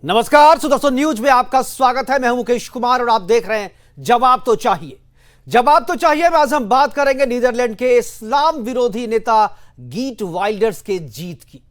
नमस्कार सुदर्शन न्यूज में आपका स्वागत है। मैं हूं मुकेश कुमार और आप देख रहे हैं जवाब तो चाहिए। जवाब तो चाहिए में आज हम बात करेंगे नीदरलैंड के इस्लाम विरोधी नेता गीट वाइल्डर्स के जीत की।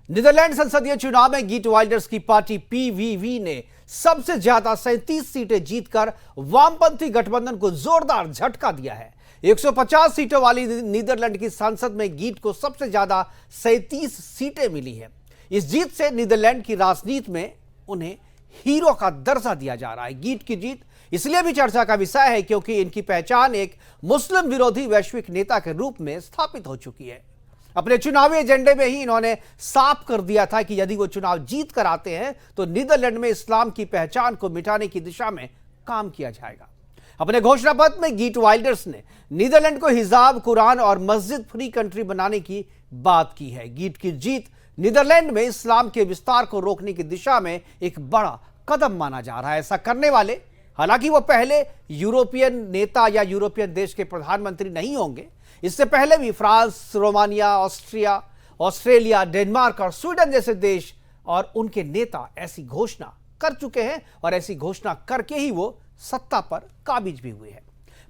नीदरलैंड संसदीय चुनाव में गीट वाइल्डर्स की पार्टी पीवीवी ने सबसे ज्यादा 37 सीटें जीतकर वामपंथी गठबंधन को जोरदार झटका दिया है। 150 सीटों वाली नीदरलैंड की संसद में गीट को सबसे ज्यादा 37 सीटें मिली है। इस जीत से नीदरलैंड की राजनीति में उन्हें हीरो का दर्जा दिया जा रहा है। गीट की जीत इसलिए भी चर्चा का विषय है क्योंकि इनकी पहचान एक मुस्लिम विरोधी वैश्विक नेता के रूप में स्थापित हो चुकी है। अपने चुनावी एजेंडे में ही इन्होंने साफ कर दिया था कि यदि वो चुनाव जीत कर आते हैं तो नीदरलैंड में इस्लाम की पहचान को मिटाने की दिशा में काम किया जाएगा। अपने घोषणा पत्र में गीट वाइल्डर्स ने नीदरलैंड को हिजाब, कुरान और मस्जिद फ्री कंट्री बनाने की बात की है। गीट की जीत नीदरलैंड में इस्लाम के विस्तार को रोकने की दिशा में एक बड़ा कदम माना जा रहा है। ऐसा करने वाले, हालांकि वो पहले यूरोपियन नेता या यूरोपियन देश के प्रधानमंत्री नहीं होंगे। इससे पहले भी फ्रांस, रोमानिया, ऑस्ट्रेलिया, डेनमार्क और स्वीडन जैसे देश और उनके नेता ऐसी घोषणा कर चुके हैं और ऐसी घोषणा करके ही वो सत्ता पर काबिज भी हुए हैं।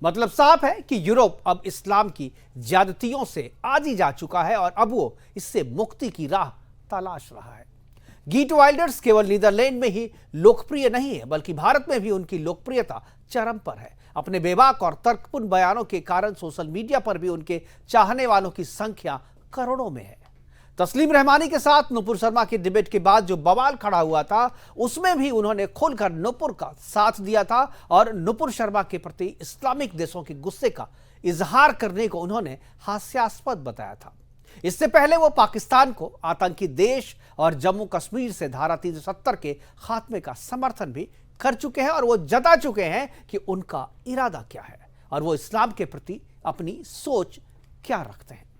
मतलब साफ है कि यूरोप अब इस्लाम की ज्यादतियों से आदी जा चुका है और अब वो इससे मुक्ति की राह तलाश रहा है। गीट वाइल्डर्स केवल नीदरलैंड में ही लोकप्रिय नहीं है बल्कि भारत में भी उनकी लोकप्रियता चरम पर है। अपने बेबाक और तर्कपूर्ण बयानों के कारण सोशल मीडिया पर भी उनके चाहने वालों की संख्या करोड़ों में है। तस्लीम रहमानी के साथ नुपुर शर्मा की डिबेट के बाद जो बवाल खड़ा हुआ था उसमें भी उन्होंने खुलकर नुपुर का साथ दिया था और नुपुर शर्मा के प्रति इस्लामिक देशों के गुस्से का इजहार करने को उन्होंने हास्यास्पद बताया था। इससे पहले वो पाकिस्तान को आतंकी देश और जम्मू कश्मीर से धारा 370 के खात्मे का समर्थन भी कर चुके हैं और वो जता चुके हैं कि उनका इरादा क्या है और वो इस्लाम के प्रति अपनी सोच क्या रखते हैं।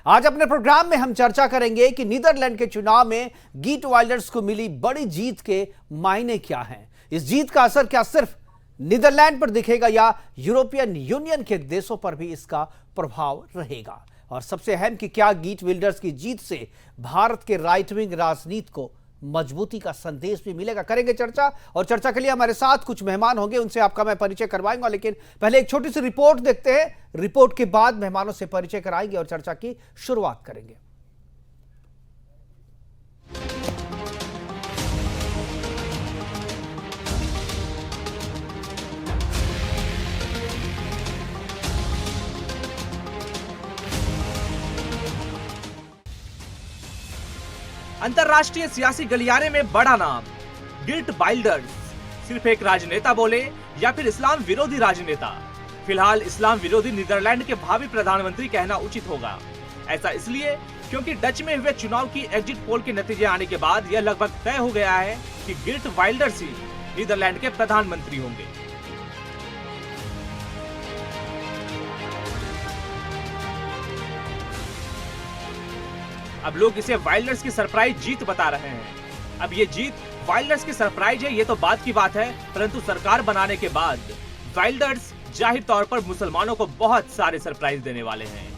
आज अपने प्रोग्राम में हम चर्चा करेंगे कि नीदरलैंड के चुनाव में गीट वाइल्डर्स को मिली बड़ी जीत के मायने क्या हैं। इस जीत का असर क्या सिर्फ नीदरलैंड पर दिखेगा या यूरोपियन यूनियन के देशों पर भी इसका प्रभाव रहेगा, और सबसे अहम कि क्या गीट वाइल्डर्स की जीत से भारत के राइट विंग राजनीति को मजबूती का संदेश भी मिलेगा। करेंगे चर्चा, और चर्चा के लिए हमारे साथ कुछ मेहमान होंगे, उनसे आपका मैं परिचय करवाऊंगा। लेकिन पहले एक छोटी सी रिपोर्ट देखते हैं। रिपोर्ट के बाद मेहमानों से परिचय कराएंगे और चर्चा की शुरुआत करेंगे। अंतरराष्ट्रीय सियासी गलियारे में बड़ा नाम गीट वाइल्डर्स। सिर्फ एक राजनेता बोले या फिर इस्लाम विरोधी राजनेता, फिलहाल इस्लाम विरोधी नीदरलैंड के भावी प्रधानमंत्री कहना उचित होगा। ऐसा इसलिए क्योंकि डच में हुए चुनाव की एग्जिट पोल के नतीजे आने के बाद यह लगभग तय हो गया है कि गीट वाइल्डर्स ही नीदरलैंड के प्रधानमंत्री होंगे। अब लोग इसे वाइल्डर्स की सरप्राइज जीत बता रहे हैं। अब ये जीत वाइल्डर्स की सरप्राइज है, ये तो बात की बात है, परंतु सरकार बनाने के बाद वाइल्डर्स जाहिर तौर पर मुसलमानों को बहुत सारे सरप्राइज देने वाले हैं,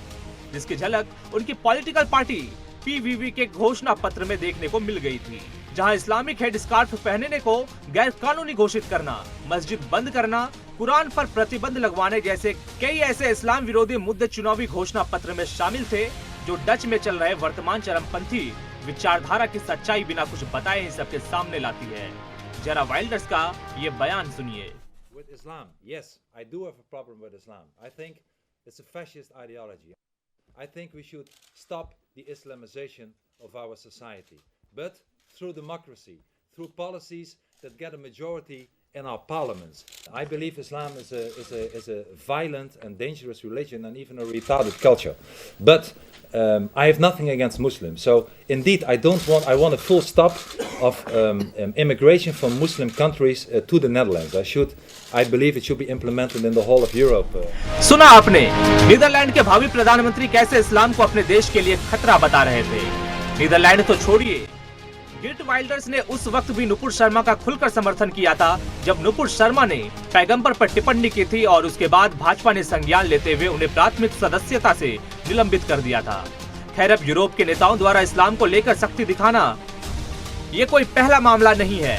जिसकी झलक उनकी पॉलिटिकल पार्टी पीवीवी के घोषणा पत्र में देखने को मिल गई थी, जहां इस्लामिक हेड स्कार्फ पहनने को गैर कानूनी घोषित करना, मस्जिद बंद करना, कुरान पर प्रतिबंध लगवाने जैसे कई ऐसे इस्लाम विरोधी मुद्दे चुनावी घोषणा पत्र में शामिल थे, जो डच में चल रहे वर्तमान चरमपंथी विचारधारा की सच्चाई बिना कुछ बताए ही सबके सामने लाती है। जरा वाइल्डर्स का ये बयान सुनिए। With Islam, yes, I do have a problem with Islam. I think it's a fascist ideology. I think we should stop the Islamization of our society, but through democracy, through policies that get a majority in our parliaments. I believe Islam is a violent and dangerous religion and even a retarded culture. But I have nothing against Muslims. So indeed, I want a full stop of immigration from Muslim countries to the Netherlands. I believe it should be implemented in the whole of Europe. सुना आपने, Netherlands के भावी प्रधानमंत्री कैसे इस्लाम को अपने देश के लिए खतरा बता रहे थे। नीदरलैंड तो छोड़िए, गीट वाइल्डर्स ने उस वक्त भी नुपुर शर्मा का खुलकर समर्थन किया था जब नुपुर शर्मा ने पैगंबर पर टिप्पणी की थी और उसके बाद भाजपा ने संज्ञान लेते हुए उन्हें प्राथमिक सदस्यता से निलंबित कर दिया था। खैर, अब यूरोप के नेताओं द्वारा इस्लाम को लेकर सख्ती दिखाना ये कोई पहला मामला नहीं है।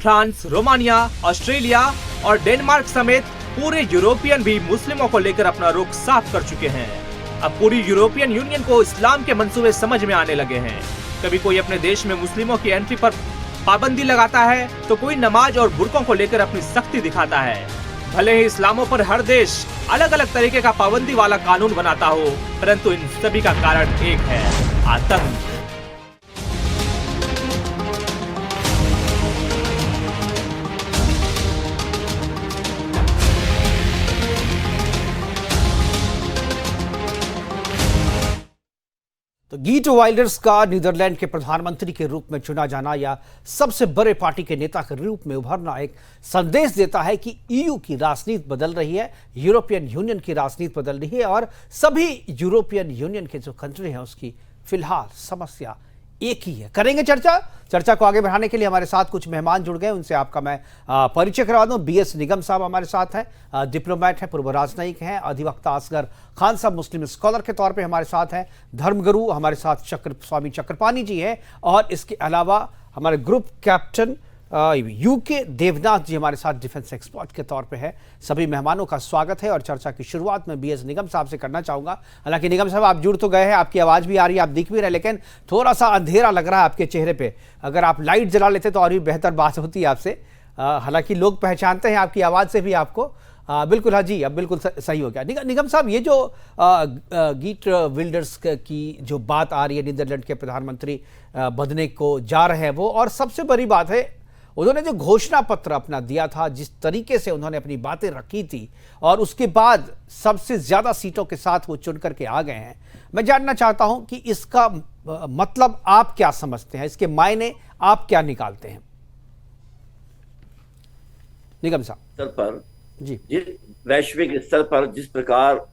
फ्रांस, रोमानिया, ऑस्ट्रेलिया और डेनमार्क समेत पूरे यूरोपियन भी मुस्लिमों को लेकर अपना रुख साफ कर चुके हैं। अब पूरी यूरोपियन यूनियन को इस्लाम के मंसूबे समझ में आने लगे हैं। कभी कोई अपने देश में मुस्लिमों की एंट्री पर पाबंदी लगाता है तो कोई नमाज और बुर्कों को लेकर अपनी सख्ती दिखाता है। भले ही इस्लामों पर हर देश अलग अलग तरीके का पाबंदी वाला कानून बनाता हो, परंतु इन सभी का कारण एक है, आतंक। तो गीट वाइल्डर्स का नीदरलैंड के प्रधानमंत्री के रूप में चुना जाना या सबसे बड़े पार्टी के नेता के रूप में उभरना एक संदेश देता है कि ईयू की राजनीति बदल रही है, यूरोपियन यूनियन की राजनीति बदल रही है और सभी यूरोपियन यूनियन के जो कंट्री हैं उसकी फिलहाल समस्या एक ही है। करेंगे चर्चा को आगे बढ़ाने के लिए हमारे साथ कुछ मेहमान जुड़ गए, उनसे आपका मैं परिचय करवा दूं। बीएस निगम साहब हमारे साथ हैं, डिप्लोमेट हैं, पूर्व राजनयिक हैं। अधिवक्ता असगर खान साहब मुस्लिम स्कॉलर के तौर पे हमारे साथ हैं। धर्मगुरु हमारे साथ स्वामी चक्रपाणी जी हैं और इसके अलावा हमारे ग्रुप कैप्टन यूके देवनाथ जी हमारे साथ डिफेंस एक्सपर्ट के तौर पे है। सभी मेहमानों का स्वागत है और चर्चा की शुरुआत में बीएस निगम साहब से करना चाहूंगा। हालांकि निगम साहब आप जुड़ तो गए हैं, आपकी आवाज़ भी आ रही है, आप दिख भी रहे, लेकिन थोड़ा सा अंधेरा लग रहा है आपके चेहरे पे। अगर आप लाइट जला लेते तो और भी बेहतर बात होती है आपसे। हालांकि लोग पहचानते हैं आपकी आवाज़ से भी आपको। बिल्कुल, हाँ जी, अब बिल्कुल सही हो गया। निगम साहब, ये जो गीट विल्डर्स की जो बात आ रही है, नीदरलैंड के प्रधानमंत्री बनने को जा रहे हैं वो, और सबसे बड़ी बात है उन्होंने जो घोषणा पत्र अपना दिया था, जिस तरीके से उन्होंने अपनी बातें रखी थी और उसके बाद सबसे ज्यादा सीटों के साथ वो चुन करके आ गए हैं। मैं जानना चाहता हूं कि इसका मतलब आप क्या समझते हैं, इसके मायने आप क्या निकालते हैं निगम साहब? स्तर पर जी, वैश्विक स्तर पर जिस प्रकार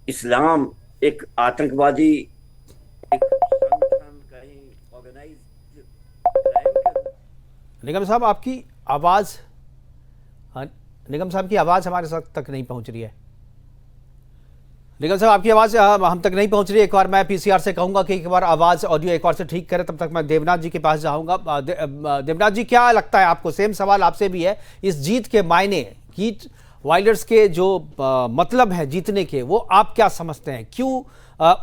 इस्लाम एक आतंकवादी एक संगठन कहीं ऑर्गेनाइज निगम साहब आपकी आवाज़, निगम साहब की आवाज़ हमारे साथ तक नहीं पहुंच रही है। निगम साहब आपकी आवाज़ हम तक नहीं पहुंच रही है। एक बार मैं पीसीआर से कहूंगा कि एक बार आवाज़ ऑडियो एक बार से ठीक करें, तब तक मैं देवनाथ जी के पास जाऊंगा। देवनाथ जी, क्या लगता है आपको? सेम सवाल आपसे भी है। इस जीत के मायने, गीट वाइल्डर्स के जो मतलब है जीतने के, वो आप क्या समझते हैं? क्यों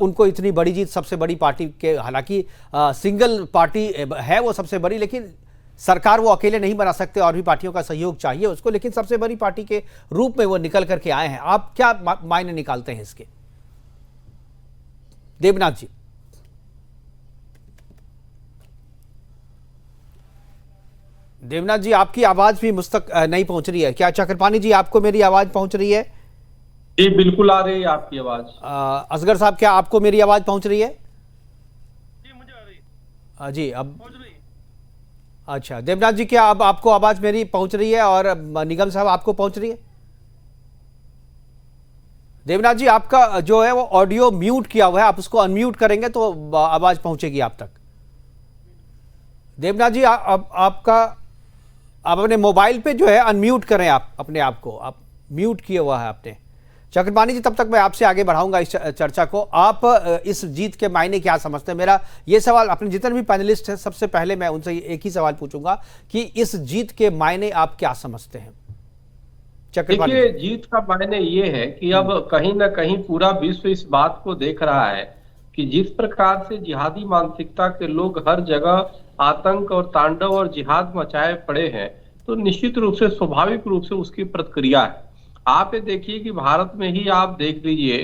उनको इतनी बड़ी जीत, सबसे बड़ी पार्टी के, हालांकि सिंगल पार्टी है वो सबसे बड़ी, लेकिन सरकार वो अकेले नहीं बना सकते और भी पार्टियों का सहयोग चाहिए उसको, लेकिन सबसे बड़ी पार्टी के रूप में वो निकल करके आए हैं। आप क्या मायने निकालते हैं इसके? देवनाथ जी। देवनाथ जी, आपकी आवाज भी मुझ तक नहीं पहुंच रही है। क्या चक्रपाणी जी, आपको मेरी आवाज पहुंच रही है? जी बिल्कुल आ रही है आपकी आवाज। असगर साहब, क्या आपको मेरी आवाज पहुंच रही है? जी मुझे आ रही है। जी, अब पहुंच रही है। अच्छा देवनाथ जी, क्या अब आपको आवाज मेरी पहुंच रही है और निगम साहब आपको पहुंच रही है? देवनाथ जी, आपका जो है वो ऑडियो म्यूट किया हुआ है, आप उसको अनम्यूट करेंगे तो आवाज पहुंचेगी आप तक। देवनाथ जी, आपका आप अपने मोबाइल पे जो है अनम्यूट करें, आप अपने आप को, आप म्यूट किया हुआ है आपने। चक्रपाणी जी, तब तक मैं आपसे आगे बढ़ाऊंगा इस चर्चा को। आप इस जीत के मायने क्या समझते हैं? मेरा ये सवाल, अपने जितने भी पैनलिस्ट हैं सबसे पहले मैं उनसे एक ही सवाल पूछूंगा कि इस जीत के मायने आप क्या समझते हैं? चक्रपाणी। देखिए, जीत का मायने ये है कि अब कहीं ना कहीं पूरा विश्व इस बात को देख रहा है कि जिस प्रकार से जिहादी मानसिकता के लोग हर जगह आतंक और तांडव और जिहाद मचाए पड़े हैं, तो निश्चित रूप से स्वाभाविक रूप से उसकी प्रतिक्रिया है। आप ये देखिए कि भारत में ही आप देख लीजिए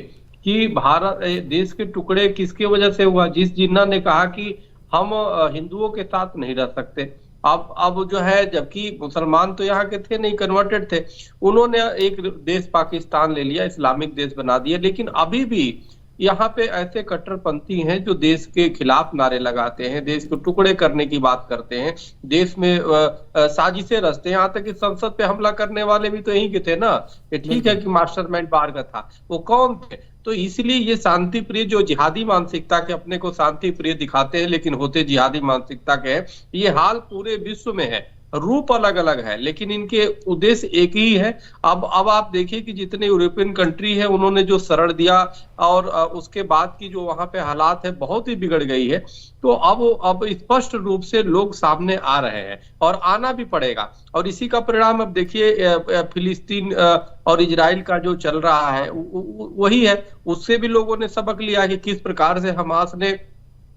कि भारत देश के टुकड़े किसके वजह से हुआ? जिस जिन्ना ने कहा कि हम हिंदुओं के साथ नहीं रह सकते। अब जो है, जबकि मुसलमान तो यहाँ के थे नहीं, कन्वर्टेड थे, उन्होंने एक देश पाकिस्तान ले लिया, इस्लामिक देश बना दिया। लेकिन अभी भी यहाँ पे ऐसे कट्टरपंथी हैं जो देश के खिलाफ नारे लगाते हैं, देश को टुकड़े करने की बात करते हैं, देश में साजिशें रचते हैं। यहाँ तक कि संसद पे हमला करने वाले भी तो यहीं के थे ना। ये ठीक है कि मास्टरमाइंड बाहर का था, वो कौन थे? तो इसलिए ये शांति प्रिय, जो जिहादी मानसिकता के अपने को शांति प्रिय दिखाते हैं लेकिन होते जिहादी मानसिकता के हैं, ये हाल पूरे विश्व में है। रूप अलग अलग है, लेकिन इनके उद्देश्य एक ही है। अब आप देखिए कि जितने यूरोपियन कंट्री है उन्होंने जो शरण दिया और उसके बाद की जो वहां पे हालात है बहुत ही बिगड़ गई है। तो अब स्पष्ट रूप से लोग सामने आ रहे हैं और आना भी पड़ेगा। और इसी का परिणाम अब देखिए फिलिस्तीन और इजराइल का जो चल रहा है वही है। उससे भी लोगों ने सबक लिया कि किस प्रकार से हमास ने,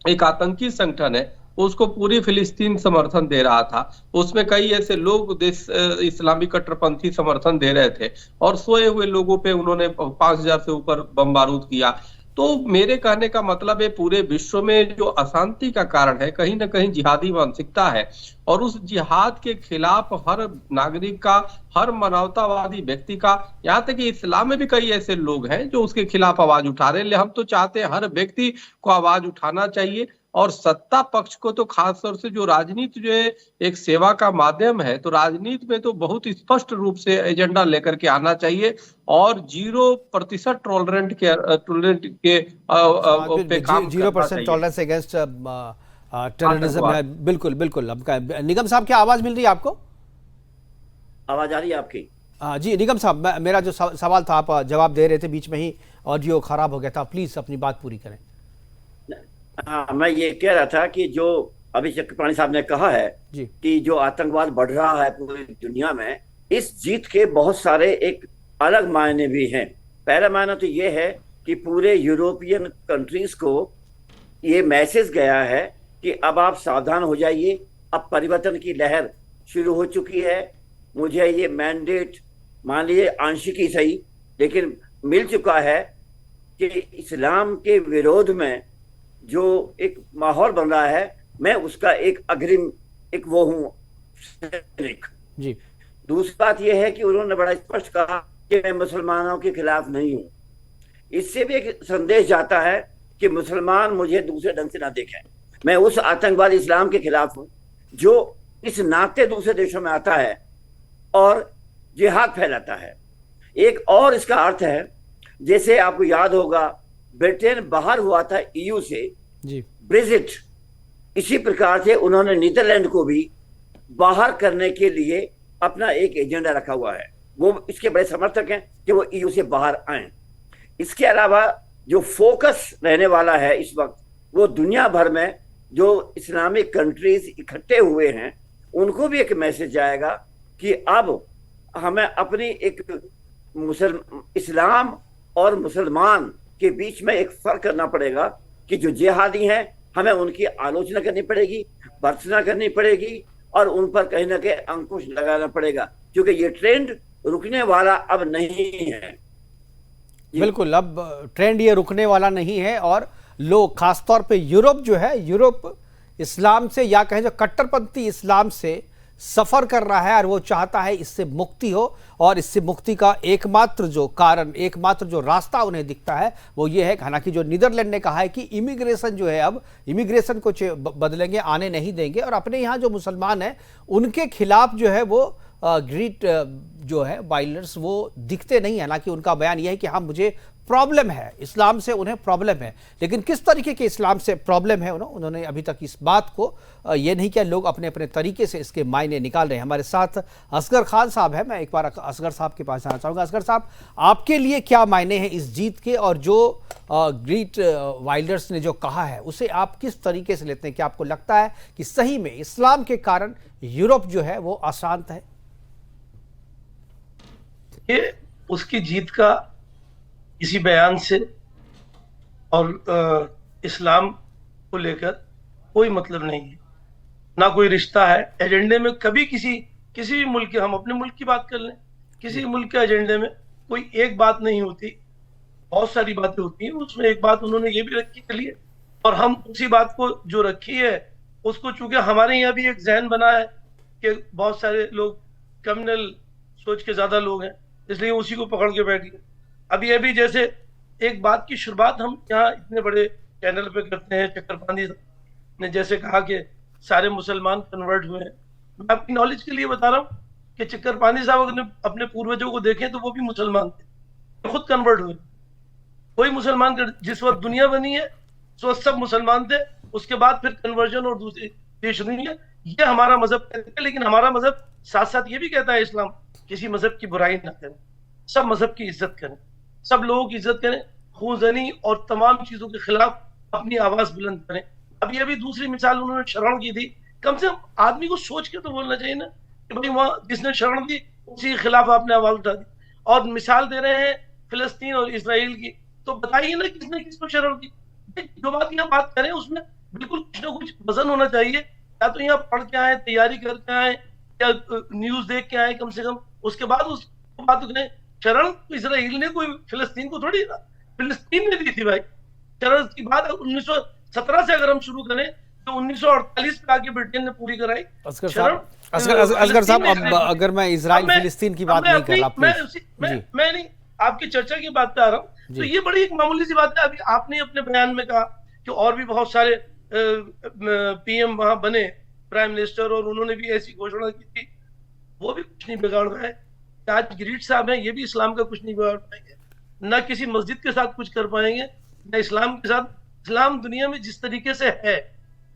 एक आतंकी संगठन है, उसको पूरी फिलिस्तीन समर्थन दे रहा था। उसमें कई ऐसे लोग देश इस्लामी कट्टरपंथी समर्थन दे रहे थे और सोए हुए लोगों पे उन्होंने 5000 से ऊपर बम बारूद किया। तो मेरे कहने का मतलब है पूरे विश्व में जो अशांति का कारण है कहीं ना कहीं जिहादी मानसिकता है और उस जिहाद के खिलाफ हर नागरिक का, हर मानवतावादी व्यक्ति का, यहाँ तक कि इस्लाम में भी कई ऐसे लोग हैं जो उसके खिलाफ आवाज उठा रहे हैं। हम तो चाहते हैं हर व्यक्ति को आवाज उठाना चाहिए और सत्ता पक्ष को तो खासतौर से, जो राजनीति जो है एक सेवा का माध्यम है, तो राजनीति में तो बहुत स्पष्ट रूप से एजेंडा लेकर के आना चाहिए और 0% टॉलरेंट के पे काम 0% टॉलरेंस अगेंस्ट टेररिज्म है। बिल्कुल बिल्कुल। निगम साहब, क्या आवाज मिल रही है आपको? आवाज आ रही है आपकी? जी निगम साहब, मेरा जो सवाल था आप जवाब दे रहे थे, बीच में ही ऑडियो खराब हो गया था, प्लीज अपनी बात पूरी करें। हाँ, मैं ये कह रहा था कि जो अभी चक्रपाणी साहब ने कहा है जी। कि जो आतंकवाद बढ़ रहा है पूरी दुनिया में, इस जीत के बहुत सारे एक अलग मायने भी हैं। पहला मायना तो ये है कि पूरे यूरोपियन कंट्रीज को ये मैसेज गया है कि अब आप सावधान हो जाइए, अब परिवर्तन की लहर शुरू हो चुकी है। मुझे ये मैंडेट, मान लीजिए आंशिक ही सही, लेकिन मिल चुका है कि इस्लाम के विरोध में जो एक माहौल बन रहा है, मैं उसका एक अग्रिम एक वो हूँ सैनिक। जी। दूसरी बात यह है कि उन्होंने बड़ा स्पष्ट कहा कि मैं मुसलमानों के खिलाफ नहीं हूँ। इससे भी एक संदेश जाता है कि मुसलमान मुझे दूसरे ढंग से ना देखें। मैं उस आतंकवादी इस्लाम के खिलाफ हूँ जो इस नाते दूसरे देशों में आता है और जिहाद फैलाता है। एक और इसका अर्थ है, जैसे आपको याद होगा ब्रिटेन बाहर हुआ था ईयू से जी, ब्रेक्जिट, इसी प्रकार से उन्होंने नीदरलैंड को भी बाहर करने के लिए अपना एक एजेंडा रखा हुआ है। वो इसके बड़े समर्थक हैं कि वो ईयू से बाहर आए। इसके अलावा जो फोकस रहने वाला है इस वक्त, वो दुनिया भर में जो इस्लामिक कंट्रीज इकट्ठे हुए हैं उनको भी एक मैसेज जाएगा कि अब हमें अपनी एक इस्लाम और मुसलमान के बीच में एक फर्क करना पड़ेगा कि जो जिहादी हैं हमें उनकी आलोचना करनी पड़ेगी, भर्त्सना करनी पड़ेगी और उन पर कहीं ना कहीं अंकुश लगाना पड़ेगा, क्योंकि ये ट्रेंड रुकने वाला अब नहीं है। बिल्कुल, अब ट्रेंड ये रुकने वाला नहीं है और लोग, खासतौर पे यूरोप जो है, यूरोप इस्लाम से, या कहें जो कट्टरपंथी इस्लाम से सफर कर रहा है और वो चाहता है इससे मुक्ति हो। और इससे मुक्ति का एकमात्र जो कारण, एकमात्र जो रास्ता उन्हें दिखता है वो ये है। हालांकि जो नीदरलैंड ने कहा है कि इमिग्रेशन जो है, अब इमिग्रेशन को बदलेंगे, आने नहीं देंगे और अपने यहाँ जो मुसलमान हैं उनके खिलाफ जो है वो ग्रीट जो है वायलेंस वो दिखते नहीं है। हालांकि उनका बयान यह है कि हाँ मुझे प्रॉब्लम है इस्लाम से, उन्हें प्रॉब्लम है, लेकिन किस तरीके के इस्लाम से प्रॉब्लम है उन्होंने अभी तक इस बात को ये नहीं किया। लोग अपने अपने तरीके से इसके मायने निकाल रहे हैं। हमारे साथ असगर खान साहब है, मैं एक बार असगर साहब के पास जाना चाहूँगा। असगर साहब, आपके लिए क्या मायने हैं इस जीत के, और जो ग्रीट वाइल्डर्स ने जो कहा है उसे आप किस तरीके से लेते हैं? क्या आपको लगता है कि सही में इस्लाम के कारण यूरोप जो है वो अशांत है? ये उसकी जीत का किसी बयान से और इस्लाम को लेकर कोई मतलब नहीं है, ना कोई रिश्ता है एजेंडे में। कभी किसी भी मुल्क के, हम अपने मुल्क की बात कर लें, किसी मुल्क के एजेंडे में कोई एक बात नहीं होती, बहुत सारी बातें होती हैं। उसमें एक बात उन्होंने ये भी रखी के लिए, और हम उसी बात को जो रखी है उसको, चूंकि हमारे यहाँ भी एक जहन बना है कि बहुत सारे लोग कम्युनल सोच के ज्यादा लोग हैं, इसलिए उसी को पकड़ के बैठ गए। अभी अभी जैसे एक बात की शुरुआत हम यहाँ इतने बड़े चैनल पे करते हैं, चक्रपाणी ने जैसे कहा कि सारे मुसलमान कन्वर्ट हुए हैं। मैं आपकी नॉलेज के लिए बता रहा हूँ कि चक्रपाणी साहब अगर अपने पूर्वजों को देखें तो वो भी मुसलमान थे, खुद कन्वर्ट हुए। कोई मुसलमान, जिस वक्त दुनिया बनी है उस वक्त सब मुसलमान थे, उसके बाद फिर कन्वर्जन और दूसरी चीज शुरू हुई है। ये हमारा मजहब कहता है, लेकिन हमारा मजहब साथ साथ ये भी कहता है, इस्लाम, किसी मजहब की बुराई ना करें, सब मजहब की इज्जत करें, सब लोगों की इज्जत करें, खूनजनी और तमाम चीजों के खिलाफ अपनी आवाज बुलंद करें। अभी अभी दूसरी मिसाल उन्होंने शरण की थी, कम से कम आदमी को सोच के तो बोलना चाहिए ना कि भाई वहां जिसने शरण दी उसी के खिलाफ आपने आवाज उठा दी। और मिसाल दे रहे हैं फिलिस्तीन और इसराइल की, तो बताइए ना किसने किसको शरण दी। जो बात यहाँ बात करें उसमें बिल्कुल कुछ ना कुछ वजन होना चाहिए, या तो यहाँ पढ़ के आए, तैयारी करके आए, या न्यूज देख के आए कम से कम, उसके बाद उस बात करें। शरण इसराइल ने कोई फिलिस्तीन को थोड़ी ना, फिलिस्तीन ने दी थी भाई शरण की बात। 1917 से अगर हम शुरू करें तो 1948 में आके ब्रिटेन ने पूरी कराई असगर शरण। साहब अब अगर मैं इजराइल फिलिस्तीन की बात नहीं कर रहा, मैं नहीं आपकी चर्चा की बात पे आ रहा हूँ। तो ये बड़ी एक मामूली सी बात है। अभी आपने अपने बयान में कहा कि और भी बहुत सारे पीएम वहां बने, प्राइम मिनिस्टर, और उन्होंने भी ऐसी घोषणा की थी, वो भी कुछ नहीं बिगाड़ रहा है। आज गिरीट साहब हैं, ये भी इस्लाम का कुछ नहीं बिगाड़ पाएंगे, ना किसी मस्जिद के साथ कुछ कर पाएंगे, ना इस्लाम के साथ। इस्लाम दुनिया में जिस तरीके से है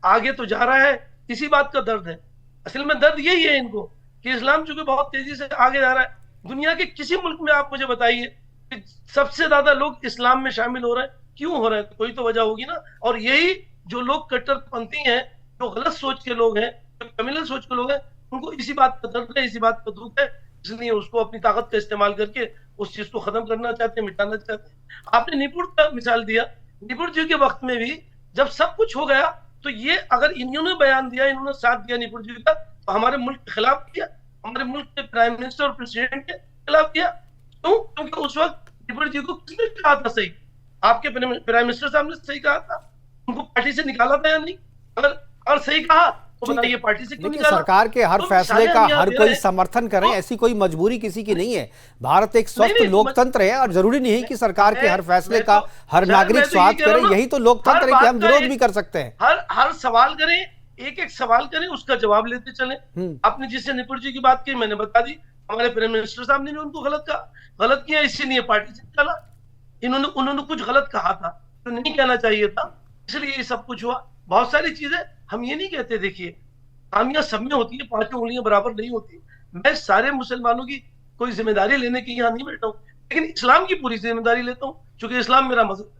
आगे तो जा रहा है, इसी बात का दर्द है। असल में दर्द यही है इनको कि इस्लाम चूंकि बहुत तेजी से आगे जा रहा है, दुनिया के किसी मुल्क में आप मुझे बताइए कि सबसे ज्यादा लोग इस्लाम में शामिल हो रहे हैं, क्यों हो रहे हैं? कोई तो वजह होगी ना। और यही जो लोग कट्टरपंथी हैं, जो गलत सोच के लोग हैं, जो कम्युनल सोच के लोग हैं, उनको इसी बात का दर्द है, इसी बात का दुख है, इसलिए उसको अपनी ताकत का इस्तेमाल करके उस चीज को खत्म करना चाहते हैं, मिटाना चाहते हैं। आपने निपुण का मिसाल दिया, निपुण जी के वक्त में भी जब सब कुछ हो गया, तो ये अगर इन्होंने बयान दिया, इन्होंने साथ दिया निपुण जी का, तो हमारे मुल्क के खिलाफ किया, हमारे मुल्क के प्राइम मिनिस्टर और प्रेसिडेंट के खिलाफ किया। क्यों? क्योंकि उस वक्त निपुण जी को किसने कहा था सही? आपके प्राइम मिनिस्टर साहब ने सही कहा था, उनको पार्टी से निकाला था या नहीं? अगर सही कहा तो बताइए पार्टी से क्यों निकाला? सरकार के हर फैसले का हर कोई समर्थन करे, ऐसी कोई मजबूरी किसी की नहीं है। भारत एक स्वस्थ लोकतंत्र है और जरूरी नहीं है कि सरकार के हर फैसले का हर नागरिक स्वागत करे। यही तो लोकतंत्र है कि हम विरोध भी कर सकते हैं। हर सवाल करें, एक एक सवाल करें, उसका जवाब लेते चले। आपने जिससे निपुण जी की बात की मैंने बता दी, हमारे प्राइम मिनिस्टर साहब ने उनको गलत किया, इसलिए पार्टी से निकाला। उन्होंने कुछ गलत कहा था तो नहीं कहना चाहिए था, इसलिए ये सब कुछ हुआ। बहुत सारी चीजें हम ये नहीं कहते, देखिए खामियां सब में होती है, पांचों उंगलियां बराबर नहीं होती। मैं सारे मुसलमानों की कोई जिम्मेदारी लेने की यहाँ नहीं बैठा हूँ, लेकिन इस्लाम की पूरी जिम्मेदारी लेता हूँ, क्योंकि इस्लाम मेरा मजहब है।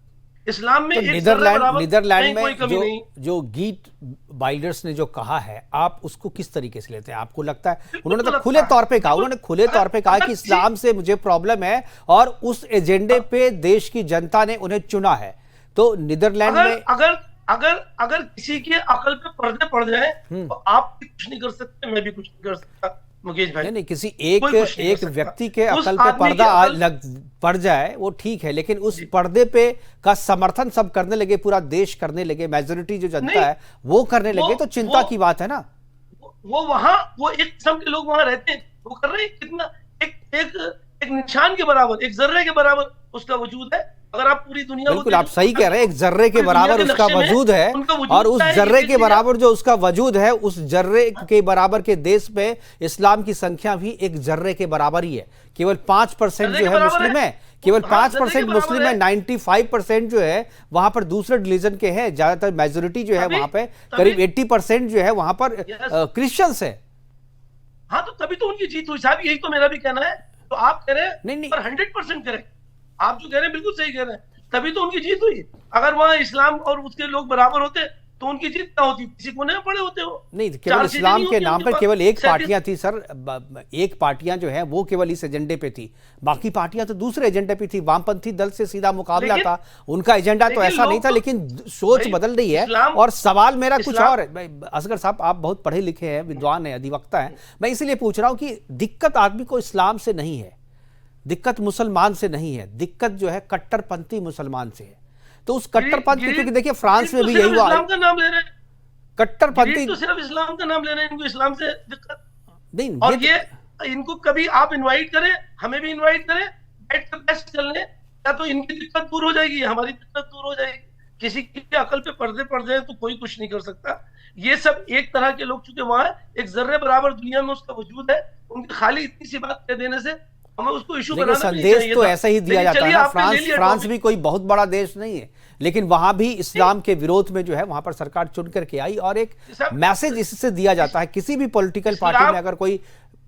इस्लाम में तो एक नीदरलैंड में कोई कमी नहीं। जो गीट वाइल्डर्स ने जो कहा है, आप उसको किस तरीके से लेते हैं? आपको लगता है उन्होंने तो खुले तौर पे कहा, उन्होंने खुले तौर पे कहा कि इस्लाम से मुझे प्रॉब्लम है और उस एजेंडे पे देश की जनता ने उन्हें चुना है। तो नीदरलैंड में अगर किसी के अकल पे पर्दे पड़ जाए तो आप भी कुछ नहीं कर सकते, मैं भी कुछ नहीं कर सकता मुकेश भाई। नहीं, किसी एक व्यक्ति के अकल पे पर्दा पड़ जाए वो ठीक है, लेकिन उस पर्दे पे का समर्थन सब करने लगे, पूरा देश करने लगे, मेजोरिटी जो जनता है वो करने लगे, तो चिंता की बात है ना। वो एक किस्म के लोग वहां रहते हैं, वो कर रहे हैं। कितना एक निशान के बराबर, एक जर्रे के बराबर उसका वजूद है। अगर आप पूरी दुनिया, बिल्कुल आप सही कह रहे हैं, एक जर्रे के बराबर उसका वजूद है, और उस जर्रे के बराबर जो उसका वजूद है, उस जर्रे के बराबर के देश में इस्लाम की संख्या भी एक जर्रे के बराबर ही है। केवल 5% जो है मुस्लिम है, केवल 5% मुस्लिम है, 95% जो है वहां पर दूसरे रिलीजन के हैं। ज्यादातर मेजोरिटी जो है वहां पे करीब 80% जो है वहां पर क्रिश्चियंस है। हाँ, तो तभी तो उनकी जीत हुई साहब, यही तो मेरा भी कहना है। तो आप कह रहे हैं नहीं, पर 100% करें, आप जो कह रहे हैं बिल्कुल सही कह रहे हैं, तभी तो उनकी जीत हुई। अगर वहां इस्लाम और उसके लोग बराबर होते तो उनकी जीत ना होती, किसी को नहीं पड़े होते। वो नहीं, केवल इस्लाम के नाम पर केवल एक पार्टियां थी सर, एक पार्टियां जो है वो केवल इस एजेंडे पे थी, बाकी पार्टियां तो दूसरे एजेंडे पे थी। वामपंथी दल से सीधा मुकाबला था, उनका एजेंडा तो ऐसा नहीं था, लेकिन सोच बदल रही है। और सवाल मेरा कुछ और है। असगर साहब, आप बहुत पढ़े लिखे हैं, विद्वान है, अधिवक्ता है, मैं इसीलिए पूछ रहा हूं कि दिक्कत आदमी को इस्लाम से नहीं है, दिक्कत मुसलमान से नहीं है, दिक्कत जो है कट्टरपंथी मुसलमान से है। तो उस कट्टरपंथी, क्योंकि देखिए फ्रांस में भी यही हुआ, इस्लाम का नाम ले रहे हैं, कट्टरपंथी तो सिर्फ इस्लाम का नाम ले रहे हैं, इनको इस्लाम से दिक्कत नहीं। और ये इनको कभी आप इनवाइट करें, हमें भी इनवाइट करें, बैठ कर बेस्ट चलने, या तो इनकी दिक्कत दूर हो जाएगी, हमारी दिक्कत दूर हो जाएगी। किसी की अकल पे पर्दे पड़ जाए तो कोई कुछ नहीं कर सकता। ये सब एक तरह के लोग चुके वहां एक जर्रे बराबर दुनिया में उसका वजूद है, उनकी खाली इतनी सी बात कह देने से हमें उसको इशू लेकिन बनाना भी नहीं संदेश चाहिए तो था। ऐसा ही दिया लेकिन जाता है चलिए, ना। आपने ले फ्रांस लिया फ्रांस टॉपिक। भी कोई बहुत बड़ा देश नहीं है, लेकिन वहां भी इस्लाम के विरोध में जो है वहां पर सरकार चुन करके आई, और एक सब- मैसेज इससे दिया जाता है। किसी भी पॉलिटिकल पार्टी इस्लाम- में अगर कोई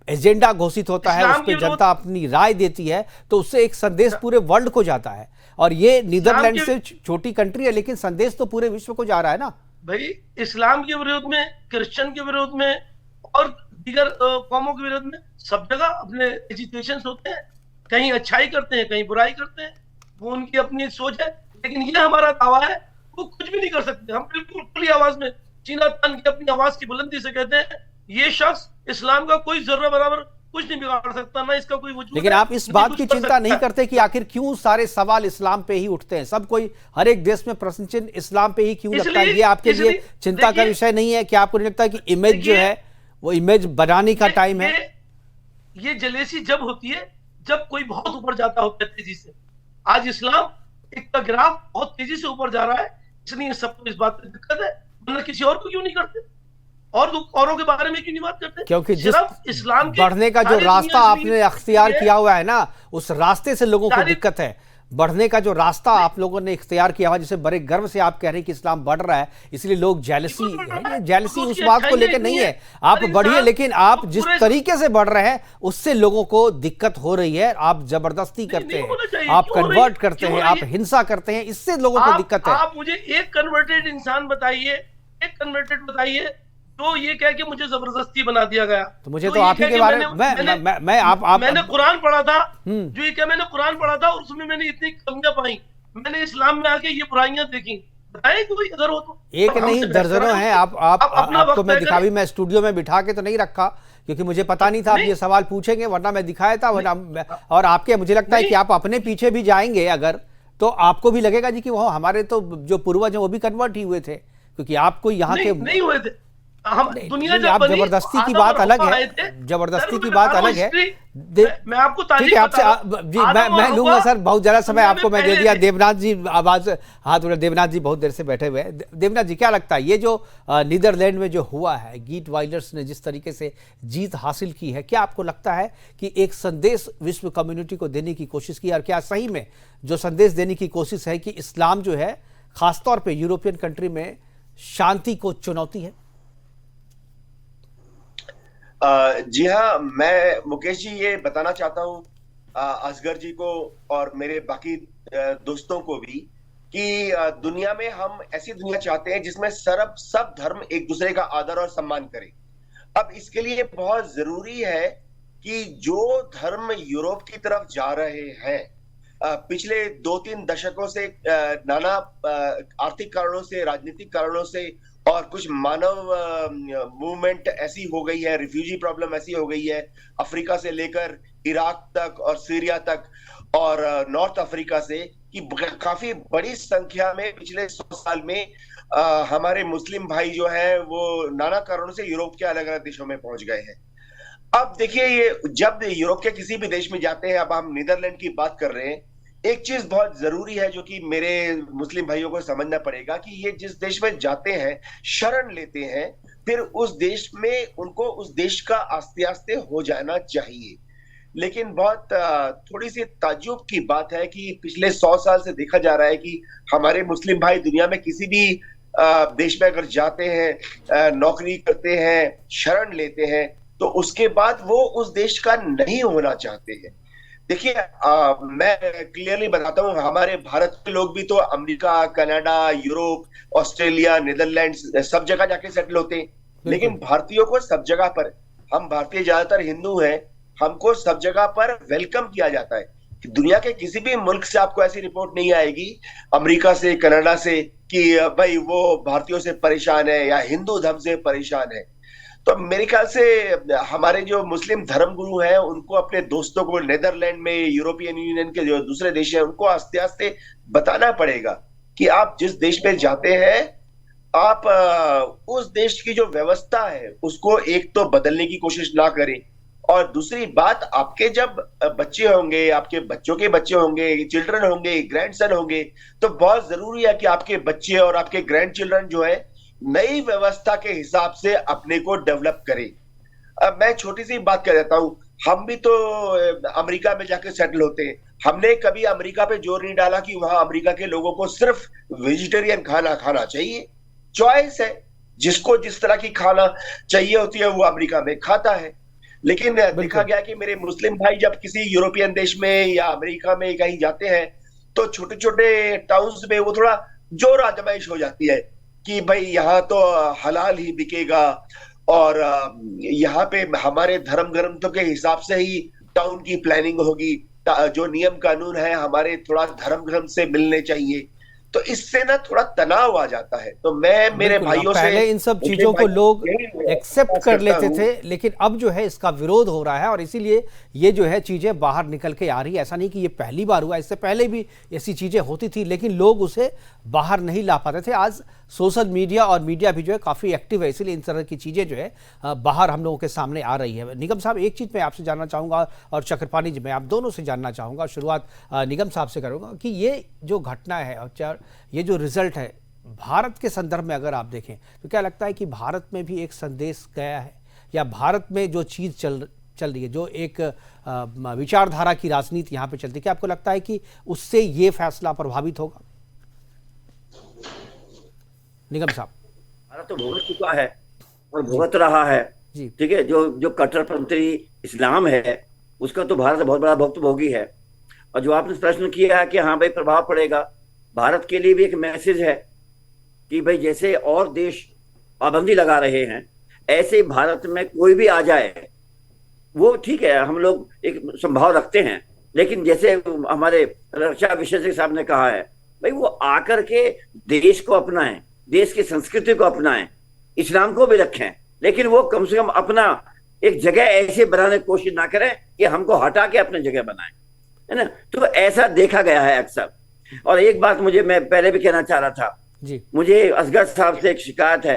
एजेंडा घोषित होता है, उस इस्लाम पर के विरोध- जनता अपनी राय देती है, तो उससे एक संदेश पूरे वर्ल्ड को जाता है। और ये नीदरलैंड के- से छोटी कंट्री है, लेकिन संदेश तो पूरे विश्व को जा रहा है ना। भाई, इस्लाम के विरोध में, क्रिश्चियन के विरोध में और दीगर कौमों के विरोध में सब जगह अपने एजिटेशन होते हैं। कहीं अच्छाई करते हैं, कहीं बुराई करते हैं, वो उनकी अपनी सोच है। लेकिन ये हमारा दावा है, वो कुछ भी नहीं कर सकते। हम बिल्कुल खुली आवाज में, चीना तान की अपनी आवाज की बुलंदी से कहते हैं, ये शख्स इस्लाम का कोई जर्रा बराबर कुछ नहीं बिगाड़ सकता, ना इसका कोई वजूद लेकिन है, आप इस ना बात कुछ की कर चिंता सकता नहीं है। करते कि आखिर क्यों सारे सवाल इस्लाम पे ही उठते हैं? सब कोई, हर एक देश में प्रश्न चिन्ह इस्लाम पे ही क्यों लगता है? ये आपके लिए चिंता का देखिए- विषय नहीं है? क्या आपको नहीं लगता है कि इमेज जो देखिए- है वो इमेज बनाने का टाइम है? ये जलेसी जब होती है जब कोई बहुत ऊपर जाता होता है तेजी से। आज इस्लाम एक का ग्राफ बहुत तेजी से ऊपर जा रहा है, इसलिए सबको इस बात में दिक्कत है। वरना किसी और को क्यों नहीं करते, और औरों के बारे में क्यों नहीं बात करते? क्योंकि जिस सिर्फ इस्लाम के बढ़ने का जो सारी रास्ता दुनिया आपने इसलिए- अख्तियार किया हुआ है ना, उस रास्ते से लोगों को सारी- दिक्कत है। बढ़ने का जो रास्ता आप लोगों ने इख्तियार किया हुआ, जिसे बड़े गर्व से आप कह रहे हैं कि इस्लाम बढ़ रहा है, इसलिए लोग जेलसी बिल्कुल बढ़ रहा है। है। जेलसी बिल्कुल उस उसकी बात को अच्छाई लेकर नहीं नहीं है। है, आप हर बढ़िए, इंसान लेकिन आप जिस पूरे- तरीके से बढ़ रहे हैं उससे लोगों को दिक्कत हो रही है। आप जबरदस्ती करते नहीं होना हैं, चाहिए। आप क्यों हो रही कन्वर्ट है? करते क्यों हो हैं, रही आप है? हिंसा करते हैं, इससे लोगों को दिक्कत है। आप मुझे एक कन्वर्टेड इंसान बताइए, एक कन्वर्टेड बताइए तो ये कह के मुझे जबरदस्ती बना दिया गया। तो मुझे तो ये आप ही कह के के बारे में आप मैंने कुरान पढ़ा था, हम्म। जो ये क्या, मैंने कुरान पढ़ा था और उसमें मैंने इतनी कमियां पाई, मैंने इस्लाम में आके ये बुराइयां देखी। बताएं कोई अगर हो तो। एक नहीं दर्जनों हैं। अपना आपको वक्त मैं तय दिखा भी, करें। मैं स्टूडियो में बिठा के तो नहीं रखा, क्योंकि मुझे पता नहीं था आप नहीं। ये सवाल पूछेंगे, वरना मैं दिखाया था। और आपके, मुझे लगता है कि आप अपने पीछे भी जाएंगे अगर, तो आपको भी लगेगा जी कि वो हमारे तो जो पूर्वज हैं वो भी कन्वर्ट ही हुए थे, क्योंकि आपको यहाँ के नहीं हुए थे। हम दुनिया नहीं, जब आप बनी, जबरदस्ती की आदम बात और अलग हव्वा है, आए थे। जबरदस्ती सर, की मैं बात बता रहा अलग हूँ है। हिस्ट्री। मैं आपको तारीख ठीक है, आपसे बता रहा हूँ। जी आदम मैं और लूंगा हव्वा सर, बहुत ज्यादा समय दुनिया में आपको मैं दे पहले दिया। थे। देवनाथ जी आवाज हाथ उठा, देवनाथ जी बहुत देर से बैठे हुए हैं। देवनाथ जी, क्या लगता है ये जो नीदरलैंड में जो हुआ है, गीट वाइल्डर्स ने जिस तरीके से जीत हासिल की है, क्या आपको लगता है कि एक संदेश विश्व कम्युनिटी को देने की कोशिश की, और क्या सही में जो संदेश देने की कोशिश है कि इस्लाम जो है खासतौर पर यूरोपियन कंट्री में शांति को चुनौती है? जी हाँ, मैं मुकेश जी ये बताना चाहता हूँ असगर जी को और मेरे बाकी दोस्तों को भी कि दुनिया में हम ऐसी दुनिया चाहते हैं जिसमें सब धर्म एक दूसरे का आदर और सम्मान करें। अब इसके लिए बहुत जरूरी है कि जो धर्म यूरोप की तरफ जा रहे हैं, पिछले 2-3 दशकों से नाना आर्थिक कारणों से, राजनीतिक कारणों से और कुछ मानव मूवमेंट ऐसी हो गई है, रिफ्यूजी प्रॉब्लम ऐसी हो गई है, अफ्रीका से लेकर इराक तक और सीरिया तक और नॉर्थ अफ्रीका से, कि काफी बड़ी संख्या में पिछले 100 साल में हमारे मुस्लिम भाई जो है वो नाना कारणों से यूरोप के अलग अलग देशों में पहुंच गए हैं। अब देखिए, ये जब यूरोप के किसी भी देश में जाते हैं, अब हम नीदरलैंड की बात कर रहे हैं, एक चीज बहुत जरूरी है जो कि मेरे मुस्लिम भाइयों को समझना पड़ेगा कि ये जिस देश में जाते हैं, शरण लेते हैं, फिर उस देश में उनको उस देश का आस्ते आस्ते हो जाना चाहिए। लेकिन बहुत थोड़ी सी ताज्जुब की बात है कि पिछले 100 साल से देखा जा रहा है कि हमारे मुस्लिम भाई दुनिया में किसी भी देश में अगर जाते हैं, नौकरी करते हैं, शरण लेते हैं, तो उसके बाद वो उस देश का नहीं होना चाहते हैं। देखिए, मैं क्लियरली बताता हूँ, हमारे भारत के लोग भी तो America, Canada, Europe, Australia, Netherland सब जगह जाके सेटल होते हैं, लेकिन भारतीयों को सब जगह पर, हम भारतीय ज्यादातर हिंदू हैं, हमको सब जगह पर वेलकम किया जाता है। दुनिया के किसी भी मुल्क से आपको ऐसी रिपोर्ट नहीं आएगी, अमेरिका से, कनाडा से, कि भाई वो भारतीयों से परेशान है या हिंदू धर्म से परेशान है। तो मेरे ख्याल से हमारे जो मुस्लिम धर्मगुरु हैं, उनको अपने दोस्तों को नीदरलैंड में, यूरोपियन यूनियन के जो दूसरे देश हैं, उनको आस्ते आस्ते बताना पड़ेगा कि आप जिस देश में जाते हैं, आप उस देश की जो व्यवस्था है उसको एक तो बदलने की कोशिश ना करें, और दूसरी बात, आपके जब बच्चे होंगे, आपके बच्चों के बच्चे होंगे, चिल्ड्रन होंगे, ग्रैंडसन होंगे, तो बहुत जरूरी है कि आपके बच्चे और आपके ग्रैंड चिल्ड्रन जो है नई व्यवस्था के हिसाब से अपने को डेवलप करें। अब मैं छोटी सी बात कर देता हूं, हम भी तो अमेरिका में जाके सेटल होते हैं। हमने कभी अमेरिका पे जोर नहीं डाला कि वहां अमेरिका के लोगों को सिर्फ वेजिटेरियन खाना खाना चाहिए। चॉइस है, जिसको जिस तरह की खाना चाहिए होती है वो अमेरिका में खाता है। लेकिन देखा गया कि मेरे मुस्लिम भाई जब किसी यूरोपियन देश में या अमेरिका में कहीं जाते हैं तो छोटे छोटे टाउन्स में वो थोड़ा जोर आजमाइश हो जाती है कि भाई यहाँ तो हलाल ही बिकेगा और यहाँ पे हमारे धर्म ग्रंथों के हिसाब से ही टाउन की प्लानिंग होगी, जो नियम कानून है हमारे थोड़ा धर्म ग्रंथ से मिलने चाहिए। तो इससे ना थोड़ा तनाव आ जाता है। तो मैं मेरे भाइयों से, पहले इन सब चीजों को लोग एक्सेप्ट कर लेते थे, लेकिन अब जो है इसका विरोध हो रहा है और इसीलिए ये जो है चीजें बाहर निकल के आ रही है। ऐसा नहीं कि ये पहली बार हुआ, इससे पहले भी ऐसी चीजें होती थी लेकिन लोग उसे बाहर नहीं ला पाते थे। आज सोशल मीडिया और मीडिया भी जो है काफी एक्टिव है, इसीलिए इन तरह की चीजें जो है बाहर हम लोगों के सामने आ रही है। निगम साहब, एक चीज मैं आपसे जानना चाहूंगा और चक्रपाणी जी मैं आप दोनों से जानना चाहूंगा। शुरुआत निगम साहब से करूंगा कि ये जो घटना है और ये जो रिजल्ट है भारत के संदर्भ में अगर आप देखें तो क्या लगता है कि भारत में भी एक संदेश गया है, या भारत में जो चीज चल रही है, जो एक विचारधारा की राजनीति यहाँ पे चलती है, क्या आपको लगता है कि उससे ये फैसला प्रभावित होगा? निगम साहब। भारत तो भुगत चुका है और भुगत रहा है, ठीक है। जो कट्टरपंथी इस्लाम है उसका तो भारत बहुत बड़ा भुक्तभोगी है। और जो आपने प्रश्न किया है कि हाँ भाई प्रभाव पड़ेगा, भारत के लिए भी एक मैसेज है कि भाई जैसे और देश पाबंदी लगा रहे हैं ऐसे भारत में कोई भी आ जाए वो ठीक है, हम लोग एक संभाव रखते हैं। लेकिन जैसे हमारे रक्षा विशेषज्ञ साहब ने कहा है, भाई वो आकर के देश को अपनाएं, देश की संस्कृति को अपनाएं, इस्लाम को भी रखें, लेकिन वो कम से कम अपना एक जगह ऐसे बनाने की कोशिश ना करें कि हमको हटा के अपनी जगह बनाएं, है ना। तो ऐसा देखा गया है अक्सर। और एक बात मैं पहले भी कहना चाह रहा था जी, मुझे असगर साहब से एक शिकायत है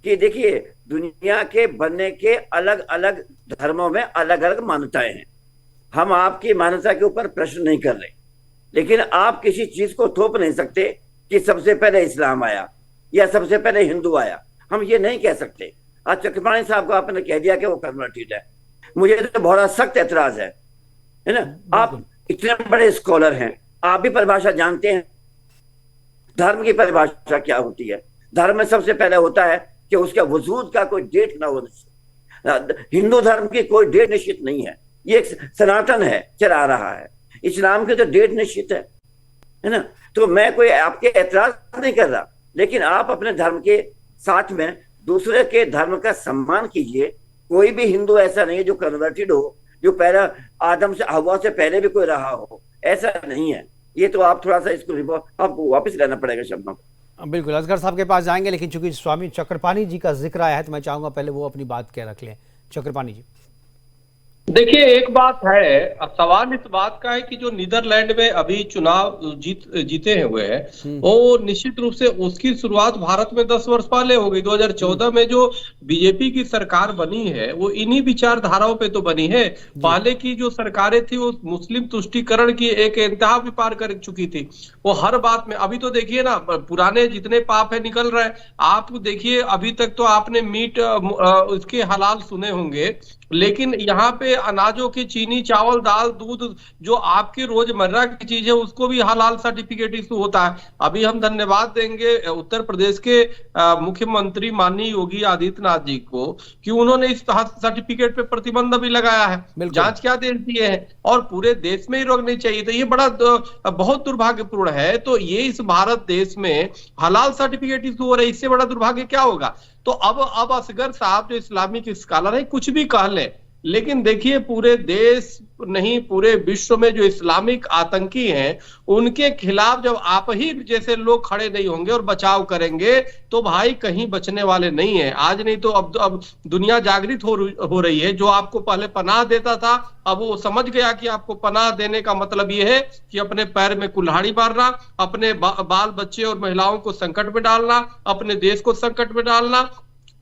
कि देखिए दुनिया के बनने के अलग अलग धर्मों में अलग अलग मान्यताएं हैं। हम आपकी मान्यता के ऊपर प्रश्न नहीं कर रहे, लेकिन आप किसी चीज को थोप नहीं सकते कि सबसे पहले इस्लाम आया या सबसे पहले हिंदू आया। हम ये नहीं कह सकते। आज चक्रपाणी साहब को आपने कह दिया कि वो कन्वर्टेड है, मुझे तो बहुत सख्त एतराज है ना। आप इतने बड़े स्कॉलर हैं, आप भी परिभाषा जानते हैं, धर्म की परिभाषा क्या होती है। धर्म में सबसे पहले होता है कि उसके वजूद का कोई डेट ना हो। हिंदू धर्म की कोई डेट निश्चित नहीं है, ये एक सनातन है, चला रहा है। इस्लाम की तो डेट निश्चित है ना। तो मैं कोई आपके एतराज नहीं कर रहा, लेकिन आप अपने धर्म के साथ में दूसरे के धर्म का सम्मान कीजिए। कोई भी हिंदू ऐसा नहीं है जो कन्वर्टेड हो, जो पहला आदम से हवा से पहले भी कोई रहा हो, ऐसा नहीं है। ये तो आप थोड़ा सा इसको आपको वापस लेना पड़ेगा शब्दों को। बिल्कुल, असगर साहब के पास जाएंगे, लेकिन चूंकि स्वामी चक्रपाणी जी का जिक्र आया है तो मैं चाहूंगा पहले वो अपनी बात कह रख लें। चक्रपाणी जी, देखिए एक बात है, सवाल इस बात का है कि जो नीदरलैंड में अभी चुनाव जीते हुए हैं वो निश्चित रूप से उसकी शुरुआत भारत में 10 वर्ष पहले हो गई। 2014 में जो बीजेपी की सरकार बनी है वो इन्हीं विचारधाराओं पे तो बनी है। पहले की जो सरकारें थी वो मुस्लिम तुष्टीकरण की एक इंतहा भी पार कर चुकी थी। वो हर बात में, अभी तो देखिए ना पुराने जितने पाप है निकल रहे हैं। आप देखिए अभी तक तो आपने मीट उसके हलाल सुने होंगे, लेकिन यहाँ पे अनाजों की चीनी, चावल, दाल, दूध जो आपकी रोजमर्रा की चीज है उसको भी हलाल सर्टिफिकेट इशू होता है। अभी हम धन्यवाद देंगे उत्तर प्रदेश के मुख्यमंत्री माननीय योगी आदित्यनाथ जी को कि उन्होंने इस सर्टिफिकेट पे प्रतिबंध भी लगाया है। जांच के आदेश दिए हैं और पूरे देश में ही रोकनी चाहिए। तो ये बहुत दुर्भाग्यपूर्ण है। तो ये इस भारत देश में हलाल सर्टिफिकेट इशू हो रहा है, इससे बड़ा दुर्भाग्य क्या होगा। तो अब असगर साहब जो इस्लामिक स्कॉलर है कुछ भी कह ले, लेकिन देखिए पूरे देश नहीं पूरे विश्व में जो इस्लामिक आतंकी हैं उनके खिलाफ जब आप ही जैसे लोग खड़े नहीं होंगे और बचाव करेंगे तो भाई कहीं बचने वाले नहीं है। आज नहीं तो अब दुनिया जागृत हो रही है। जो आपको पहले पनाह देता था अब वो समझ गया कि आपको पनाह देने का मतलब ये है कि अपने पैर में कुल्हाड़ी मारना, अपने बाल बच्चे और महिलाओं को संकट में डालना, अपने देश को संकट में डालना।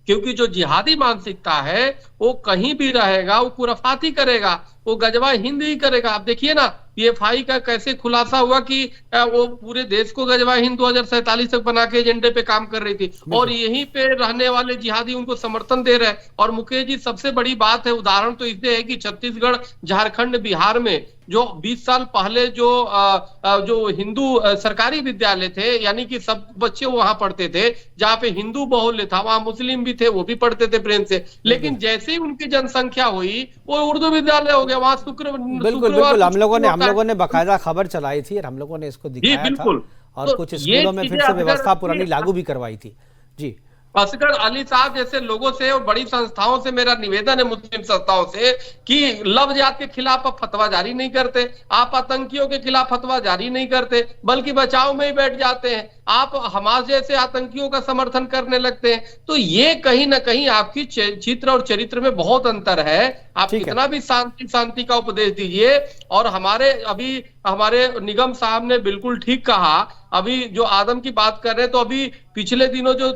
क्योंकि जो जिहादी मानसिकता है वो कहीं भी रहेगा, वो खुराफाती करेगा, वो गजवा हिंद ही करेगा। आप देखिए ना पीएफआई का कैसे खुलासा हुआ कि वो पूरे देश को गजवा हिंद 2047 तक बना के एजेंडे पे काम कर रही थी, और यहीं पे रहने वाले जिहादी उनको समर्थन दे रहे हैं। और मुकेश जी, सबसे बड़ी बात है, उदाहरण तो इससे है कि छत्तीसगढ़, झारखंड, बिहार में जो 20 साल पहले जो हिंदू सरकारी विद्यालय थे, यानी कि सब बच्चे वहां पढ़ते थे, जहां पे हिंदू बहुल्य था, वहां मुस्लिम भी थे, वो भी पढ़ते थे प्रेम से, लेकिन जैसे ही उनकी जनसंख्या हुई वो उर्दू विद्यालय हो गया, वहां बिल्कुल हम लोगों ने बाकायदा खबर चलाई थी और हम लोगों ने इसको दिखाया था, और तो कुछ स्कूलों में फिर से व्यवस्था पुरानी लागू भी करवाई थी। जी, असगर अली साहब जैसे लोगों से और बड़ी संस्थाओं से मेरा निवेदन है, मुस्लिम संस्थाओं से, कि लव जिहाद के खिलाफ आप फतवा जारी नहीं करते, आप आतंकियों के खिलाफ फतवा जारी नहीं करते, बल्कि बचाव में ही बैठ जाते हैं, आप हमास जैसे आतंकियों का समर्थन करने लगते हैं। तो ये कहीं ना कहीं आपकी चित्र और चरित्र में बहुत अंतर है। आप कितना भी शांति का उपदेश दीजिए, और हमारे निगम साहब ने बिल्कुल ठीक कहा। अभी जो आदम की बात कर रहे हैं, तो अभी पिछले दिनों जो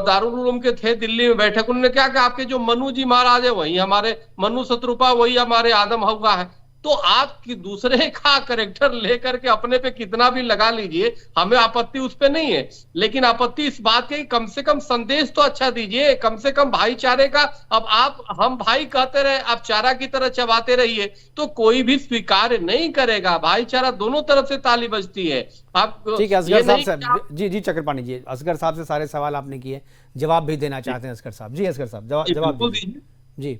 दारुल उलूम के थे दिल्ली में बैठक, उन्होंने क्या कहा, आपके जो मनु जी महाराज है वही हमारे मनु शत्रुपा, वही हमारे आदम हव्वा है। तो आप दूसरे का करेक्टर लेकर के अपने पे कितना भी लगा लीजिए, हमें आपत्ति उस पे नहीं है, लेकिन आपत्ति इस बात की कम से कम संदेश तो अच्छा दीजिए, कम से कम भाईचारे का। अब हम भाई कहते रहे, आप चारा की तरह चबाते रहिए तो कोई भी स्वीकार नहीं करेगा। भाईचारा दोनों तरफ से ताली बजती है। आप ठीक है असगर साहब, जी चक्रपाणी जी, असगर साहब से सारे सवाल आपने किए, जवाब भी देना चाहते हैं असगर साहब। जी असगर साहब, जवाब दीजिए। जी,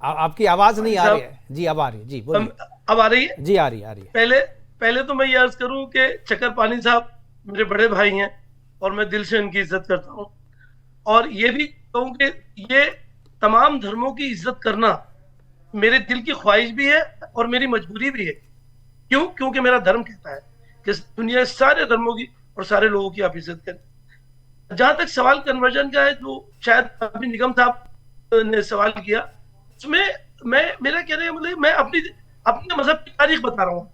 आपकी आवाज नहीं आ रही है। जी अब आ रही है। जी बोलिए। अब आ रही है? जी आ रही है। पहले तो मैं ये अर्ज करूं कि चक्रपाणी साहब मेरे बड़े भाई हैं और मैं दिल से उनकी इज्जत करता हूं, और ये भी कहूं कि ये तमाम धर्मों की इज्जत करना मेरे दिल की ख्वाहिश भी है और मेरी मजबूरी भी है। क्यों? क्योंकि मेरा धर्म कहता है कि दुनिया के सारे धर्मों की और सारे लोगों की आप इज्जत करें। जहां तक सवाल कन्वर्जन का है, जो शायद अभी निगम साहब ने सवाल किया, उसमें मेरा कहना है, मतलब मैं अपने मजहब की तारीख बता रहा हूँ।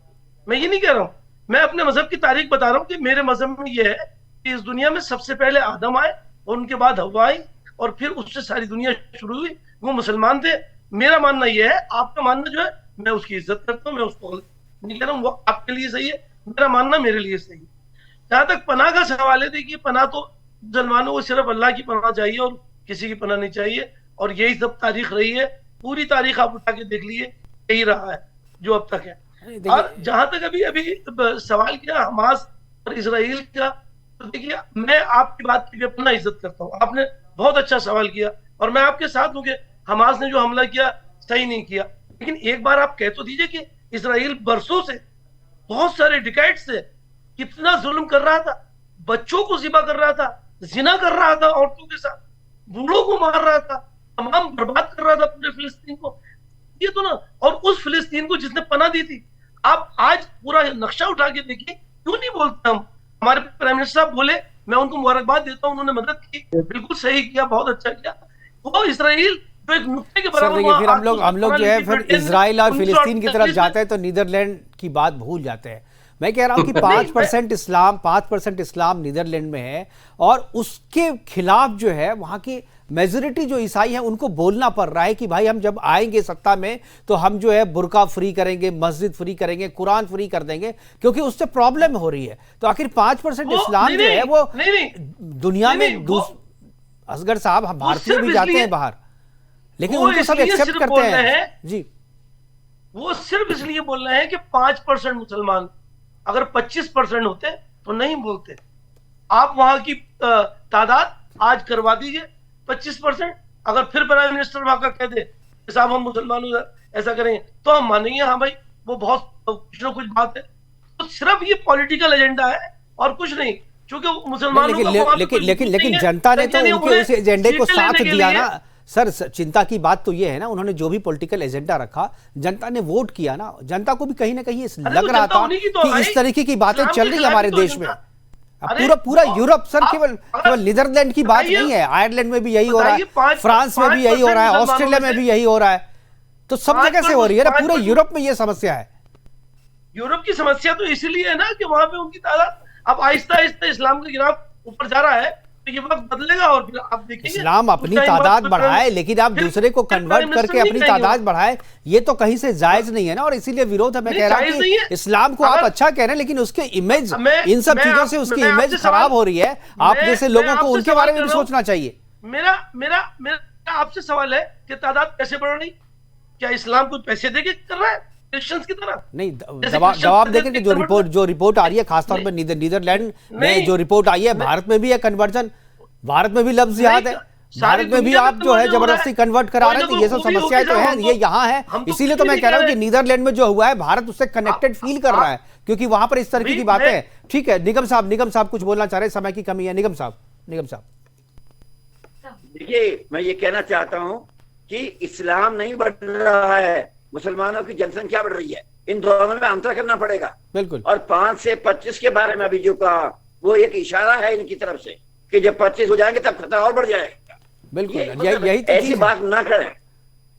मैं ये नहीं कह रहा हूँ, मैं अपने मजहब की तारीख बता रहा हूँ कि मेरे मजहब में ये है कि इस दुनिया में सबसे पहले आदम आए और उनके बाद हव्वा आई, और फिर उससे सारी दुनिया शुरू हुई। वो मुसलमान थे। मेरा मानना ये है, आपका मानना जो है मैं उसकी इज्जत करता हूँ, मैं उसको नहीं कह रहा हूँ वो आपके लिए सही है, मेरा मानना मेरे लिए सही है। जहां तक पनाह का सवाल है, देखिए पनाह तो मुसलमानों को सिर्फ अल्लाह की पनाह चाहिए और किसी की पनाह नहीं चाहिए, और यही सब तारीख रही है। पूरी तारीख आप उठा के देख लिए, यही रहा है जो अब तक है। और जहां तक अभी सवाल किया हमास और इजराइल का, तो देखिए मैं आपकी बात की अपना इज्जत करता हूँ। आपने बहुत अच्छा सवाल किया और मैं आपके साथ हूँ कि हमास ने जो हमला किया सही नहीं किया, लेकिन एक बार आप कह तो दीजिए कि इजराइल बरसों से, बहुत सारे डिकेड से कितना जुल्म कर रहा था, बच्चों को ज़िबा कर रहा था, जिना कर रहा था, औरतों के साथ बूढ़ों को मार रहा था, तमाम बर्बाद कर रहा था पूरे फिलिस्तीन को। ये तो ना, और उस फिलिस्तीन को जिसने पनाह दी थी, आप आज पूरा नक्शा उठा के देखिए, क्यों नहीं बोलते हम? हमारे प्राइम मिनिस्टर साहब बोले, मैं उनको मुबारकबाद देता हूं, उन्होंने मदद की, बिल्कुल सही किया, बहुत अच्छा किया। वो इजराइल जो एक नुक्ते के बराबर, फिर हम लोग जो है फिर इजराइल और फिलिस्तीन की तरफ जाते हैं तो नीदरलैंड की बात भूल जाते हैं। मैं कह रहा हूं कि 5% इस्लाम नीदरलैंड में है, और उसके खिलाफ जो है वहां की मेजोरिटी जो ईसाई है उनको बोलना पड़ रहा है कि भाई हम जब आएंगे सत्ता में तो हम जो है बुर्का फ्री करेंगे, मस्जिद फ्री करेंगे, कुरान फ्री कर देंगे, क्योंकि उससे प्रॉब्लम हो रही है। तो आखिर 5% इस्लाम जो है वो दुनिया में, असगर साहब हम भारतीय भी जाते हैं बाहर, लेकिन उनको सब एक्सेप्ट करते हैं। जी, वो सिर्फ इसलिए बोल रहे हैं कि 5% मुसलमान, अगर 25% होते तो नहीं बोलते। आप वहां की तादाद आज करवा दीजिए 25%, अगर फिर प्राइम मिनिस्टर वहां का कह दे साहब हम मुसलमानों ऐसा करेंगे तो हम मानेंगे, हाँ भाई वो बहुत कुछ ना कुछ बात है। तो सिर्फ ये पॉलिटिकल एजेंडा है और कुछ नहीं, क्योंकि मुसलमानों लेकिन जनता ने तो उनके उस एजेंडे को साथ दिया ना सर। चिंता की बात तो ये है ना, उन्होंने जो भी पॉलिटिकल एजेंडा रखा, जनता ने वोट किया ना। जनता को भी कहीं ना कहीं लग रहा था कि इस तरीके की बातें चल रही है हमारे देश में। पूरा यूरोप सर, केवल नीदरलैंड की बात नहीं है, आयरलैंड में भी यही हो रहा है, फ्रांस में भी यही हो रहा है, ऑस्ट्रेलिया में भी यही हो रहा है, तो सब जगह से हो रही है ना, पूरे यूरोप में ये समस्या है। यूरोप की समस्या तो इसलिए है ना कि वहां पे उनकी तादाद अब आहिस्ता आहिस्ता इस्लाम के खिलाफ ऊपर जा रहा है, तो ये वक्त बदलेगा और फिर आप देखेंगे इस्लाम अपनी उस टाइम तादाद बाद बढ़ाए, लेकिन आप फिर- दूसरे को फिर कन्वर्ट प्राइम करके मिनिस्टर अपनी नहीं तादाद रहेंगे। बढ़ाए, ये तो कहीं से जायज नहीं है ना। और इसीलिए विरोध है। मैं नहीं, कह रहा जायज हूं नहीं कि है। इस्लाम को आप अगर- अच्छा कह रहे हैं, लेकिन उसके इमेज, मैं- इन सब मैं चीजों आप- से उसकी मैं इमेज आपसे खराब सवाल- हो रही है। आप मैं- जैसे मैं लोगों को आपसे उनके सवाल बारे में कर भी रहा हूं। सोचना चाहिए। मेरा आपसे सवाल है कि तादाद कैसे बढ़ रही? क्या इस्लाम कुछ पैसे देके कर रहा है क्रिश्चियंस की तरह? नहीं, जैसे जवाब क्रिश्चियन देखें कि जो रिपोर्ट आ रही है, खासतौर पर नीदरलैंड में नहीं, जो रिपोर्ट आई है, भारत में भी है कन्वर्जन, भारत में भी लफ्ज जिहाद है, भारत में भी आप जो है जबरदस्ती कन्वर्ट करा रहे हैं। तो ये सब समस्याएं तो हैं, ये यहाँ है। इसीलिए तो मैं कह रहा हूँ कि नीदरलैंड में जो हुआ है, भारत उससे कनेक्टेड फील कर रहा है, क्योंकि वहां पर इस तरीके की बातें हैं। ठीक है, निगम साहब कुछ बोलना चाह रहे हैं, समय की कमी है। निगम साहब देखिए, मैं ये कहना चाहता हूं कि इस्लाम नहीं बढ़ रहा है, मुसलमानों की जनसंख्या बढ़ रही है। इन दोनों में अंतर करना पड़ेगा। बिल्कुल। और 5 से 25 के बारे में अभी जो कहा, वो एक इशारा है इनकी तरफ से कि जब 25 हो जाएंगे तब खतरा और बढ़ जाएगा। बिल्कुल, मतलब यही तो ऐसी चीज है। बात ना करें।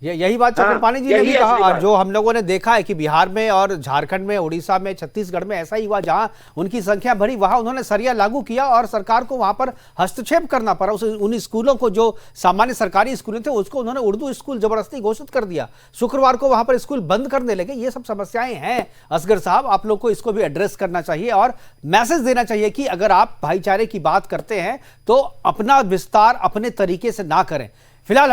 यही बात चक्रपाणी जी ने यही भी है कहा। असली और बात। जो हम लोगों ने देखा है कि बिहार में और झारखंड में, उड़ीसा में, छत्तीसगढ़ में ऐसा ही हुआ, जहां उनकी संख्या बढ़ी, वहां उन्होंने सरिया लागू किया और सरकार को वहां पर हस्तक्षेप करना पड़ा। उन स्कूलों को, जो सामान्य सरकारी स्कूल थे, उसको उन्होंने उर्दू स्कूल जबरदस्ती घोषित कर दिया। शुक्रवार को वहां पर स्कूल बंद करने लगे। ये सब समस्याएं हैं असगर साहब, आप लोग को इसको भी एड्रेस करना चाहिए और मैसेज देना चाहिए कि अगर आप भाईचारे की बात करते हैं तो अपना विस्तार अपने तरीके से ना करें। फिलहाल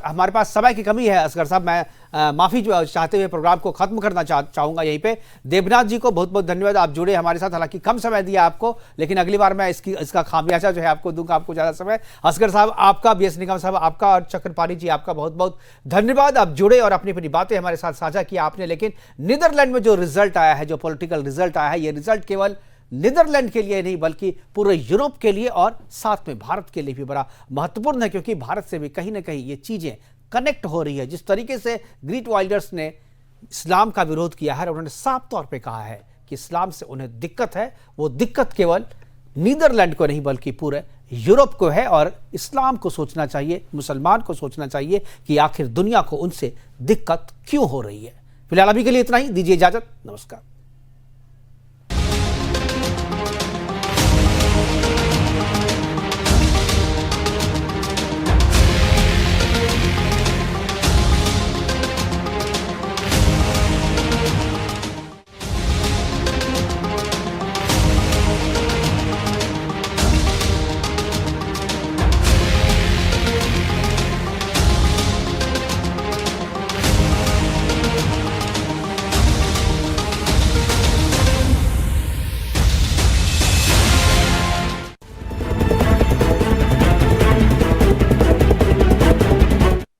हमारे पास समय की कमी है असगर साहब। मैं माफी चाहते हुए प्रोग्राम को खत्म करना चाहूंगा यहीं पे। देवनाथ जी को बहुत बहुत धन्यवाद, आप जुड़े हमारे साथ। हालांकि कम समय दिया आपको, लेकिन अगली बार मैं इसका खामियाजा जो है आपको दूंगा, आपको ज्यादा समय। असगर साहब आपका, बीएस निगम साहब आपका, और चक्रपाणी जी आपका बहुत बहुत धन्यवाद। आप जुड़े और अपनी अपनी बातें हमारे साथ साझा किया आपने। लेकिन नीदरलैंड में जो रिजल्ट आया है, जो पॉलिटिकल रिजल्ट आया है, ये रिजल्ट केवल नीदरलैंड के लिए नहीं बल्कि पूरे यूरोप के लिए और साथ में भारत के लिए भी बड़ा महत्वपूर्ण है, क्योंकि भारत से भी कहीं ना कहीं ये चीजें कनेक्ट हो रही है। जिस तरीके से गीट वाइल्डर्स ने इस्लाम का विरोध किया है, उन्होंने साफ तौर पे कहा है कि इस्लाम से उन्हें दिक्कत है। वो दिक्कत केवल नीदरलैंड को नहीं बल्कि पूरे यूरोप को है। और इस्लाम को सोचना चाहिए, मुसलमान को सोचना चाहिए कि आखिर दुनिया को उनसे दिक्कत क्यों हो रही है। फिलहाल अभी के लिए इतना ही, दीजिए इजाजत, नमस्कार।